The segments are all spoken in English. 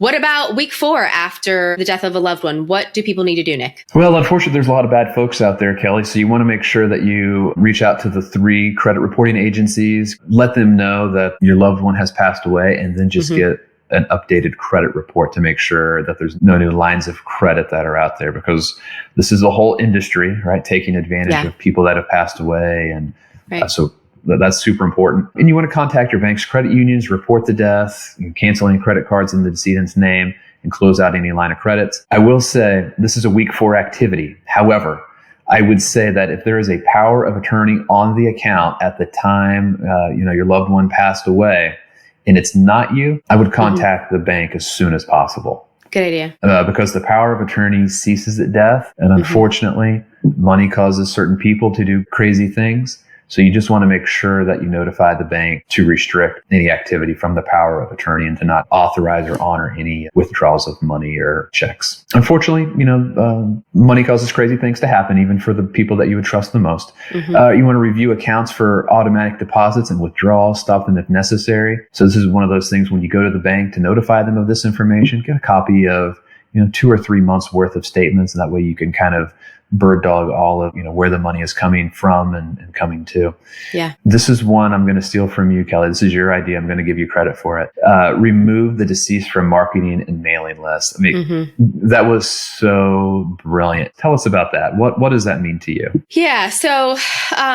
What about week 4 after the death of a loved one? What do people need to do, Nick? Well, unfortunately, there's a lot of bad folks out there, Kelly. So you want to make sure that you reach out to the 3 credit reporting agencies, let them know that your loved one has passed away, and then just get an updated credit report to make sure that there's no new lines of credit that are out there, because this is a whole industry, right? Taking advantage of people that have passed away. And so that's super important. And you want to contact your bank's credit unions, report the death, cancel any credit cards in the decedent's name, and close out any line of credits. I will say this is a week 4 activity. However, I would say that if there is a power of attorney on the account at the time, your loved one passed away, and it's not you, I would contact the bank as soon as possible. Good idea. Because the power of attorney ceases at death. And unfortunately, money causes certain people to do crazy things. So you just want to make sure that you notify the bank to restrict any activity from the power of attorney and to not authorize or honor any withdrawals of money or checks. Unfortunately, money causes crazy things to happen, even for the people that you would trust the most. You want to review accounts for automatic deposits and withdrawals, stop them if necessary. So this is one of those things when you go to the bank to notify them of this information, get a copy of 2 or 3 months worth of statements, and that way you can kind of bird dog all of where the money is coming from and coming to. Yeah. This is one I'm going to steal from you, Kelly. This is your idea. I'm going to give you credit for it. Remove the deceased from marketing and mailing lists. I mean, that was so brilliant. Tell us about that. What does that mean to you? Yeah. So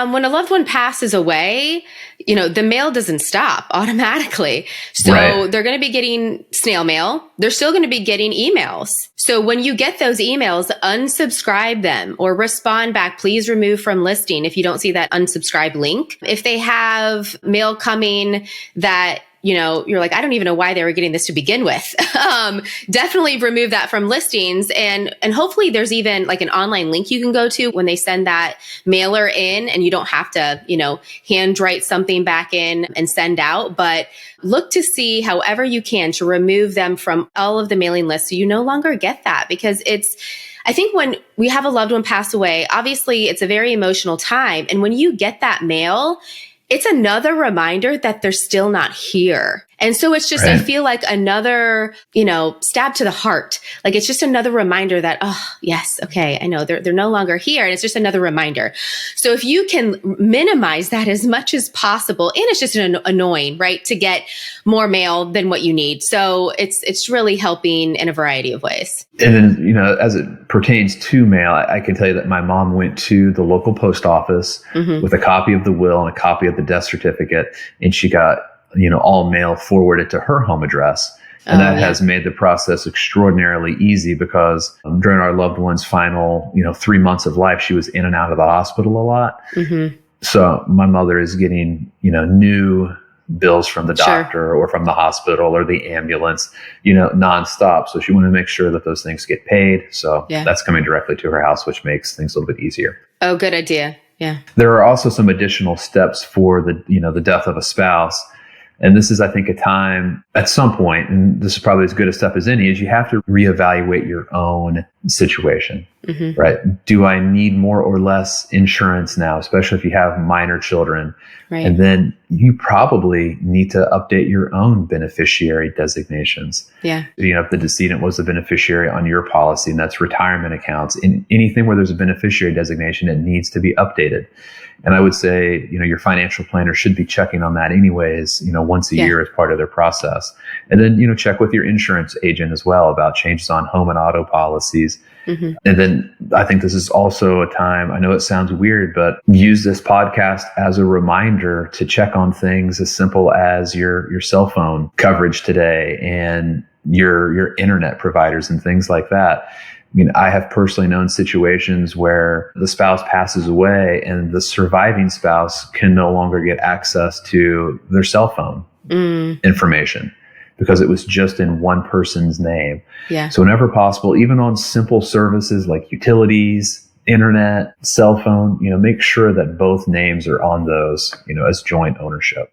when a loved one passes away, the mail doesn't stop automatically. So they're going to be getting snail mail. They're still going to be getting emails. So when you get those emails, unsubscribe them or respond back, please remove from listing if you don't see that unsubscribe link. If they have mail coming that you're like, I don't even know why they were getting this to begin with. Definitely remove that from listings. And hopefully there's even like an online link you can go to when they send that mailer in, and you don't have to, handwrite something back in and send out, but look to see however you can to remove them from all of the mailing lists. So you no longer get that, because I think when we have a loved one pass away, obviously it's a very emotional time. And when you get that mail, it's another reminder that they're still not here. And so it's just, I feel like another, stab to the heart. Like it's just another reminder that, oh, yes, okay, I know they're no longer here. And it's just another reminder. So if you can minimize that as much as possible, and it's just annoying, right, to get more mail than what you need. So it's really helping in a variety of ways. And then, as it pertains to mail, I can tell you that my mom went to the local post office with a copy of the will and a copy of the death certificate, and she got all mail forwarded to her home address. And that has made the process extraordinarily easy, because during our loved one's final, 3 months of life, she was in and out of the hospital a lot. So my mother is getting, new bills from the doctor or from the hospital or the ambulance, nonstop. So she wanted to make sure that those things get paid. So that's coming directly to her house, which makes things a little bit easier. Oh, good idea. Yeah. There are also some additional steps for the death of a spouse. And this is, I think, a time at some point, and this is probably as good a step as any, is you have to reevaluate your own situation, right? Do I need more or less insurance now, especially if you have minor children? Right. And then you probably need to update your own beneficiary designations. Yeah. If the decedent was the beneficiary on your policy, and that's retirement accounts, in anything where there's a beneficiary designation, it needs to be updated. And I would say, your financial planner should be checking on that anyways, once a year as part of their process. And then, check with your insurance agent as well about changes on home and auto policies. And then I think this is also a time, I know it sounds weird, but use this podcast as a reminder to check on things as simple as your cell phone coverage today and your internet providers and things like that. I mean, I have personally known situations where the spouse passes away and the surviving spouse can no longer get access to their cell phone information because it was just in one person's name. Yeah. So whenever possible, even on simple services like utilities, internet, cell phone, make sure that both names are on those, as joint ownership.